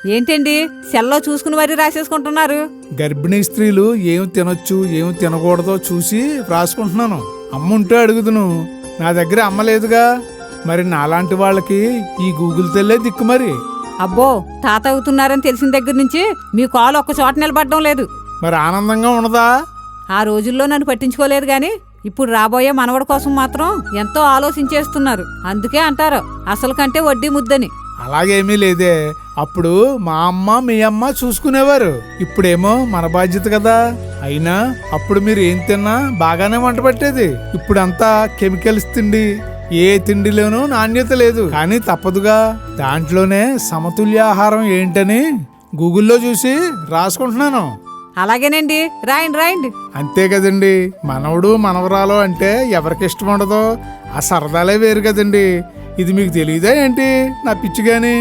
ఏంటండి సెల్లో చూసుకుని మరీ రాసేసుకుంటున్నారు? గర్భిణీ స్త్రీలు ఏం తినొచ్చు ఏం తినకూడదో చూసి రాసుకుంటున్నాను. అమ్ముంటే అడుగుదును, నా దగ్గర అమ్మ లేదుగా. మరి నాలాంటి వాళ్ళకి ఈ గూగుల్ తెల్లే దిక్కు. మరి అబ్బో, తాత అవుతున్నారని తెలిసిన దగ్గర నుంచి మీ కాలు ఒక్క చోట నిలబడడం లేదు. మరి ఆనందంగా ఉండదా? ఆ రోజుల్లో నన్ను పట్టించుకోలేదు గాని ఇప్పుడు రాబోయే మనవడి కోసం మాత్రం ఎంతో ఆలోచించేస్తున్నారు. అందుకే అంటారు అసలు కంటే వడ్డీ ముద్దని. అలాగేమీ లేదే. అప్పుడు మా అమ్మ మీ అమ్మ చూసుకునేవారు, ఇప్పుడేమో మన బాధ్యత కదా. అయినా అప్పుడు మీరు ఏం తిన్నా బాగానే వంట పట్టేది. ఇప్పుడంతా కెమికల్స్ తిండి, ఏ తిండిలోనూ నాణ్యత లేదు. కానీ తప్పదుగా, దాంట్లోనే సమతుల్యాహారం ఏంటని గూగుల్లో చూసి రాసుకుంటున్నాను. అలాగేనండి, రాయండి. అంతే కదండి, మనవడు మనవరాలు అంటే ఎవరికి ఇష్టం ఉండదో. ఆ సరదాలే వేరు కదండి. ఇది మీకు తెలియదా ఏంటి నా పిచ్చిగాని?